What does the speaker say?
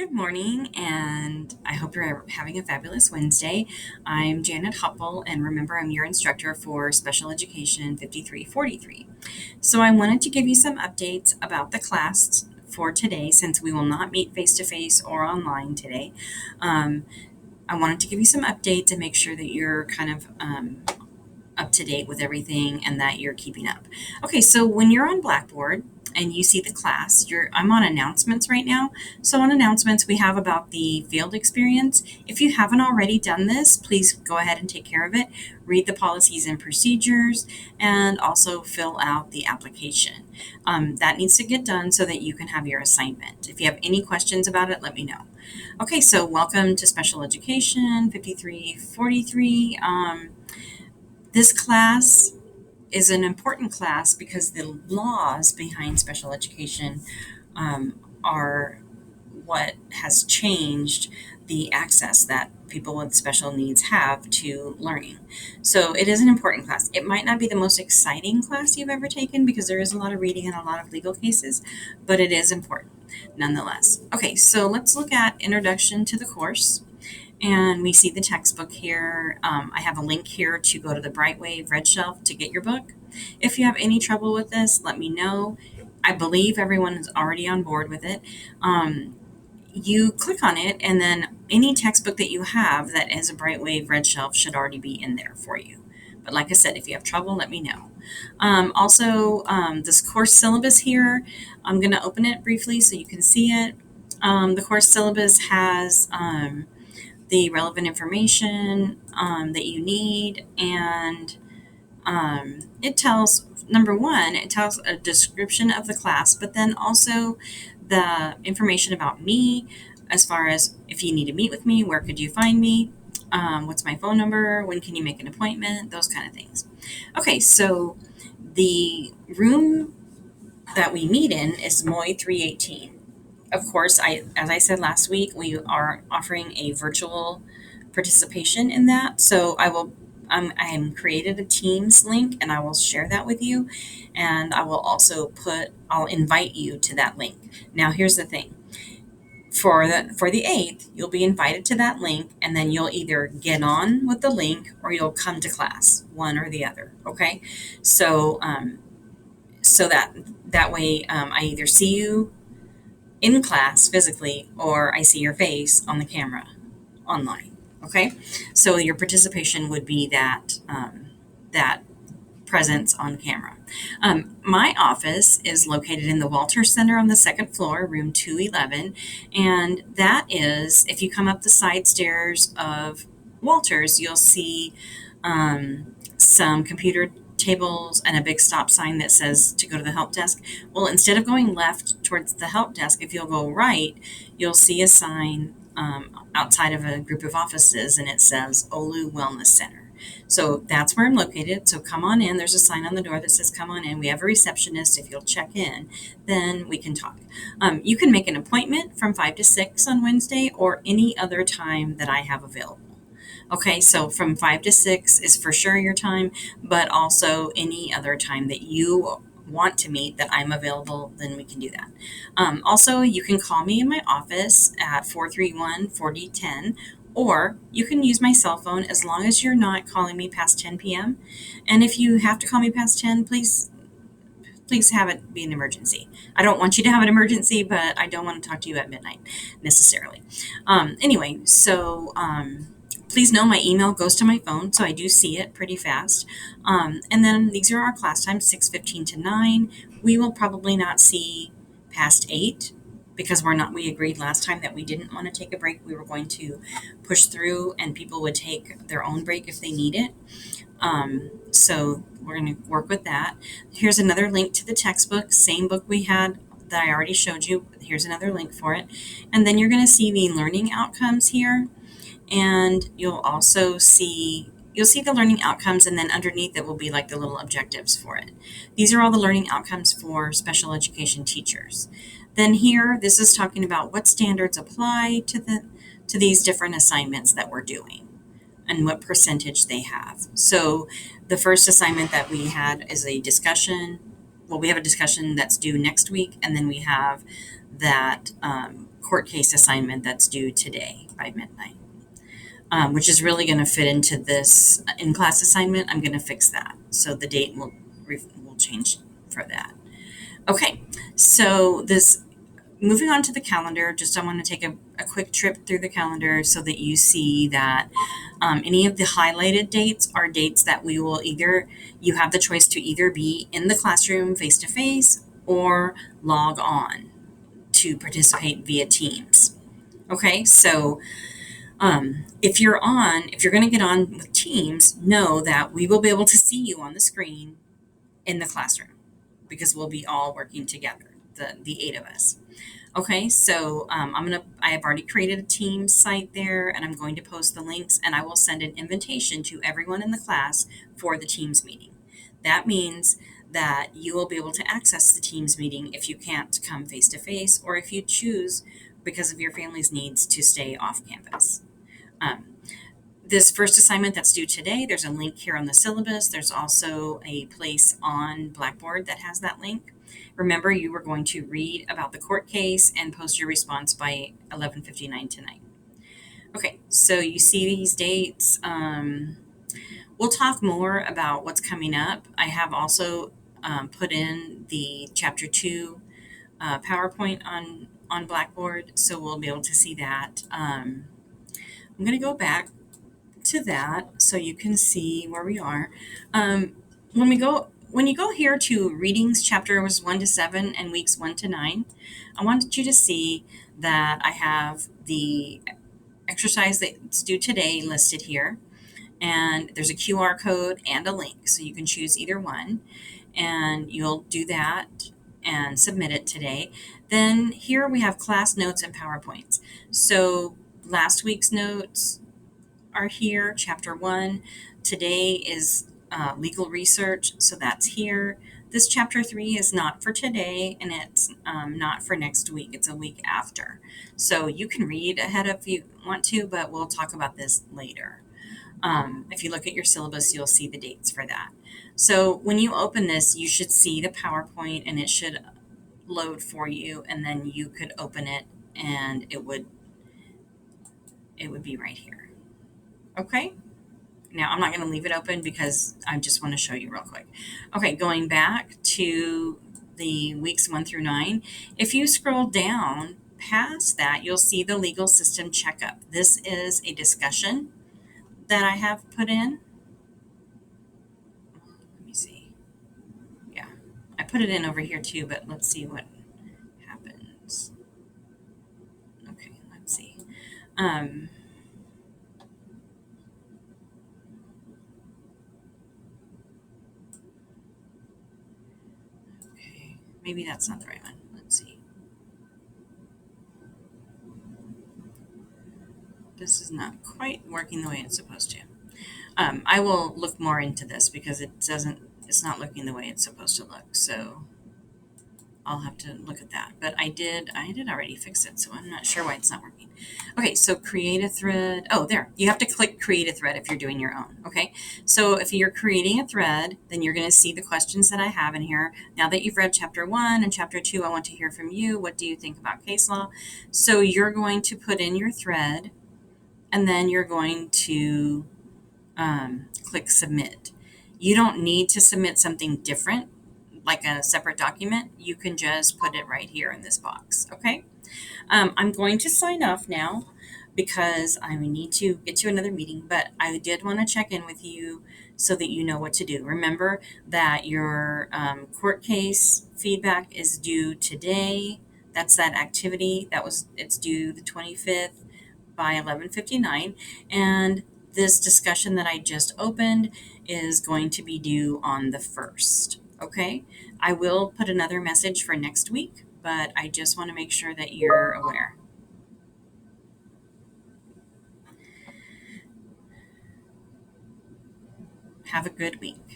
Good morning, and I hope you're having a fabulous Wednesday. I'm Janet Huppel, and remember, I'm your instructor for Special Education 5343. So, I wanted to give you some updates about the class for today since we will not meet face to face or online today. Um, I wanted to give you some updates and make sure that you're kind of up to date with everything and that you're keeping up. Okay, so when you're on Blackboard and you see the class, I'm on announcements right now. So on announcements, we have about the field experience. If you haven't already done this, please go ahead and take care of it. Read the policies and procedures and also fill out the application. That needs to get done so that you can have your assignment. If you have any questions about it, let me know. Okay, so welcome to Special Education 5343. This class is an important class because the laws behind special education are what has changed the access that people with special needs have to learning. So it is an important class. It might not be the most exciting class you've ever taken because there is a lot of reading and a lot of legal cases, but it is important nonetheless. Okay, so let's look at Introduction to the Course. And we see the textbook here. I have a link here to go to the Brightwave Red Shelf to get your book. If you have any trouble with this, let me know. I believe everyone is already on board with it. You click on it, and then any textbook that you have that is a Brightwave Red Shelf should already be in there for you. But like I said, if you have trouble, let me know. This course syllabus here, I'm going to open it briefly so you can see it. The course syllabus has the relevant information that you need, and it tells, number one, it tells a description of the class, but then also the information about me, as far as if you need to meet with me, where could you find me, what's my phone number, when can you make an appointment, those kind of things. Okay, so the room that we meet in is MOI 318. Of course, as I said last week, we are offering a virtual participation in that. So I am created a Teams link, and I will share that with you. And I'll invite you to that link. Now, here's the thing. For the 8th, you'll be invited to that link, and then you'll either get on with the link or you'll come to class, one or the other. Okay. So that way, I either see you in class physically or I see your face on the camera online. Okay, so your participation would be that presence on camera. My office is located in the Walter Center on the second floor, room 211, and that is, if you come up the side stairs of Walters, you'll see some computer tables and a big stop sign that says to go to the help desk. Well, instead of going left towards the help desk, if you'll go right, you'll see a sign outside of a group of offices, and it says Olu Wellness Center. So that's where I'm located. So come on in. There's a sign on the door that says come on in. We have a receptionist. If you'll check in, then we can talk. You can make an appointment from 5 to 6 on Wednesday or any other time that I have available. Okay, so from 5 to 6 is for sure your time, but also any other time that you want to meet that I'm available, then we can do that. Also, you can call me in my office at 431-4010, or you can use my cell phone as long as you're not calling me past 10 p.m. And if you have to call me past 10, please have it be an emergency. I don't want you to have an emergency, but I don't want to talk to you at midnight necessarily. Anyway, so please know my email goes to my phone, so I do see it pretty fast. And then these are our class times, 6:15 to 9. We will probably not see past 8 because we agreed last time that we didn't want to take a break. We were going to push through and people would take their own break if they need it. So we're going to work with that. Here's another link to the textbook, same book we had that I already showed you. Here's another link for it. And then you're going to see the learning outcomes here. And you'll see the learning outcomes, and then underneath it will be like the little objectives for it. These are all the learning outcomes for special education teachers. Then here, this is talking about what standards apply to these different assignments that we're doing and what percentage they have. So the first assignment that we had is a discussion. Well, we have a discussion that's due next week, and then we have that court case assignment that's due today by midnight, which is really going to fit into this in-class assignment. I'm going to fix that. So the date will change for that. Okay, so this moving on to the calendar, just I want to take a quick trip through the calendar so that you see that any of the highlighted dates are dates that we will you have the choice to either be in the classroom face to face or log on to participate via Teams. Okay, so if you're going to get on with Teams, know that we will be able to see you on the screen in the classroom because we'll be all working together, the eight of us. Okay, so I have already created a Teams site there and I'm going to post the links and I will send an invitation to everyone in the class for the Teams meeting. That means that you will be able to access the Teams meeting if you can't come face to face or if you choose, because of your family's needs, to stay off campus. Um, this first assignment that's due today, there's a link here on the syllabus. There's also a place on Blackboard that has that link. Remember, you were going to read about the court case and post your response by 11:59 tonight. Okay, so you see these dates. We'll talk more about what's coming up. I have also put in the Chapter 2 PowerPoint on Blackboard, so we'll be able to see that. I'm going to go back to that so you can see where we are. When you go here to readings chapters 1 to 7 and weeks 1 to 9, I wanted you to see that I have the exercise that's due today listed here, and there's a QR code and a link, so you can choose either one, and you'll do that and submit it today. Then here we have class notes and PowerPoints. So last week's notes are here, chapter 1. Today is legal research, so that's here. This chapter 3 is not for today, and it's not for next week. It's a week after. So you can read ahead if you want to, but we'll talk about this later. If you look at your syllabus, you'll see the dates for that. So when you open this, you should see the PowerPoint, and it should load for you, and then you could open it, and it would be right here. Okay? Now, I'm not going to leave it open because I just want to show you real quick. Okay, going back to the weeks 1 through 9, if you scroll down past that, you'll see the legal system checkup. This is a discussion that I have put in. Let me see. Yeah, I put it in over here too, but let's see what happens. Okay, let's see. Okay, maybe that's not the right one. Let's see. This is not quite working the way it's supposed to. I will look more into this because it's not looking the way it's supposed to look. So I'll have to look at that. But I did already fix it, so I'm not sure why it's not working. Okay, so create a thread. Oh, there. You have to click create a thread if you're doing your own. Okay, so if you're creating a thread, then you're going to see the questions that I have in here. Now that you've read chapter 1 and chapter 2, I want to hear from you. What do you think about case law? So you're going to put in your thread, and then you're going to click submit. You don't need to submit something different, like a separate document. You can just put it right here in this box. Okay. I'm going to sign off now because I need to get to another meeting, but I did want to check in with you so that you know what to do. Remember that your court case feedback is due today. That's that activity it's due the 25th by 11:59, and this discussion that I just opened is going to be due on the 1st. Okay, I will put another message for next week, but I just want to make sure that you're aware. Have a good week.